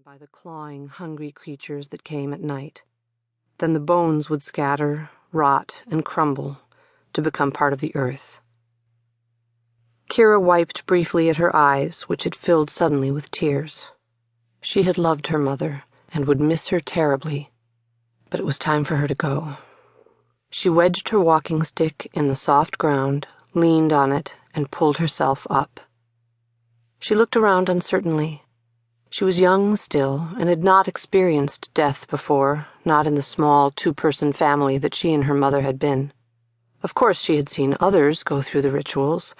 by the clawing, hungry creatures that came at night. Then the bones would scatter, rot, and crumble to become part of the earth. Kira wiped briefly at her eyes, which had filled suddenly with tears. She had loved her mother and would miss her terribly, but it was time for her to go. She wedged her walking stick in the soft ground, leaned on it, and pulled herself up. She looked around uncertainly. She was young still, and had not experienced death before, not in the small two-person family that she and her mother had been. Of course she had seen others go through the rituals.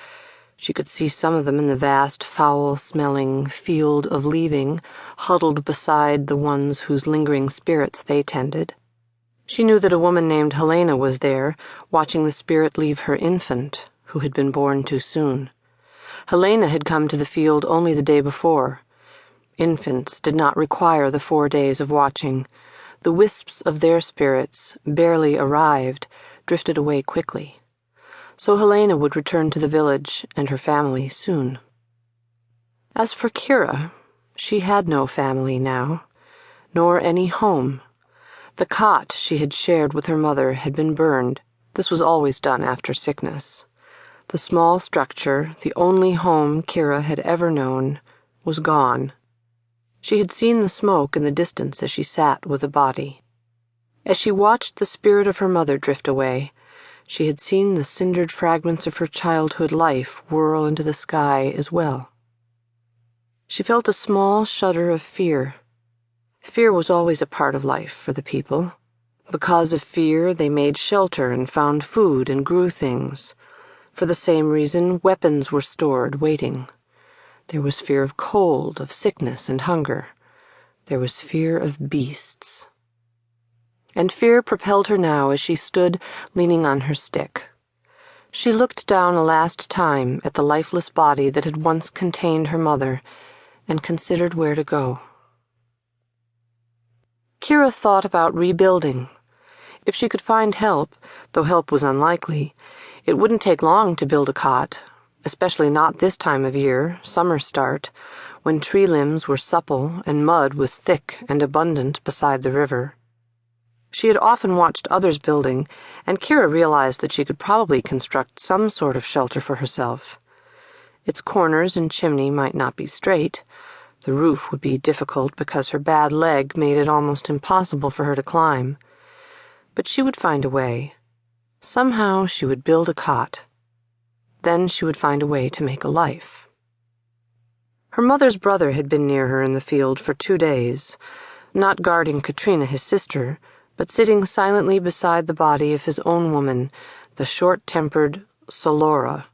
She could see some of them in the vast, foul-smelling field of leaving, huddled beside the ones whose lingering spirits they tended. She knew that a woman named Helena was there, watching the spirit leave her infant, who had been born too soon. Helena had come to the field only the day before. Infants did not require the 4 days of watching. The wisps of their spirits, barely arrived, drifted away quickly. So Helena would return to the village and her family soon. As for Kira, she had no family now, nor any home. The cot she had shared with her mother had been burned. This was always done after sickness. The small structure, the only home Kira had ever known, was gone. She had seen the smoke in the distance as she sat with the body. As she watched the spirit of her mother drift away, she had seen the cindered fragments of her childhood life whirl into the sky as well. She felt a small shudder of fear. Fear was always a part of life for the people. Because of fear, they made shelter and found food and grew things. For the same reason, weapons were stored, waiting. There was fear of cold, of sickness and hunger. There was fear of beasts. And fear propelled her now as she stood leaning on her stick. She looked down a last time at the lifeless body that had once contained her mother and considered where to go. Kira thought about rebuilding. If she could find help, though help was unlikely, it wouldn't take long to build a cot, especially not this time of year, summer start, when tree limbs were supple and mud was thick and abundant beside the river. She had often watched others building, and Kira realized that she could probably construct some sort of shelter for herself. Its corners and chimney might not be straight. The roof would be difficult because her bad leg made it almost impossible for her to climb. But she would find a way. Somehow she would build a cot. Then she would find a way to make a life. Her mother's brother had been near her in the field for 2 days, not guarding Katrina, his sister, but sitting silently beside the body of his own woman, the short-tempered Solora,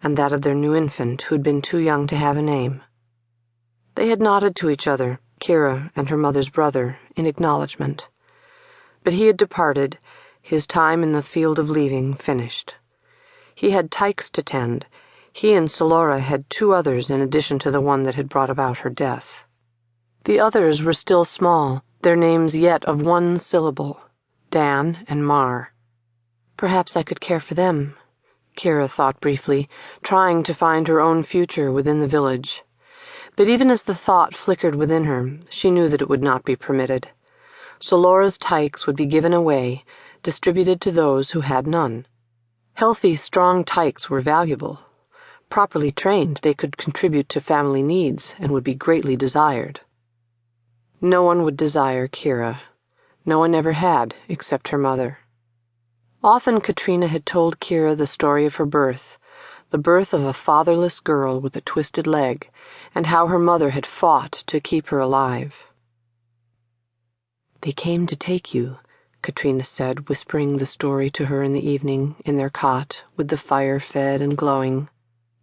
and that of their new infant who'd been too young to have a name. They had nodded to each other, Kira and her mother's brother, in acknowledgement. But he had departed, his time in the field of leaving finished. He had tykes to tend. He and Solora had 2 others in addition to the one that had brought about her death. The others were still small, their names yet of 1 syllable, Dan and Mar. Perhaps I could care for them, Kira thought briefly, trying to find her own future within the village. But even as the thought flickered within her, she knew that it would not be permitted. Solora's tykes would be given away, distributed to those who had none. Healthy, strong tykes were valuable. Properly trained, they could contribute to family needs and would be greatly desired. No one would desire Kira. No one ever had, except her mother. Often Katrina had told Kira the story of her birth, the birth of a fatherless girl with a twisted leg, and how her mother had fought to keep her alive. "They came to take you," Katrina said, whispering the story to her in the evening, in their cot, with the fire fed and glowing.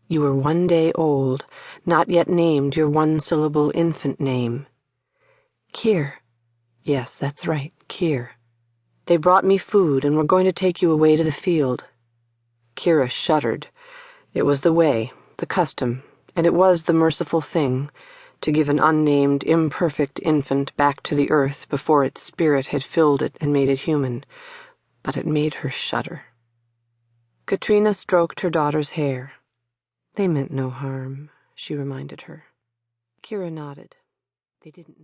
"You were 1 day old, not yet named your 1-syllable infant name." "Kyr." "Yes, that's right, Kyr. They brought me food and were going to take you away to the field." Kira shuddered. It was the way, the custom, and it was the merciful thing, to give an unnamed, imperfect infant back to the earth before its spirit had filled it and made it human, but it made her shudder. Katrina stroked her daughter's hair. "They meant no harm," she reminded her. Kira nodded. They didn't know.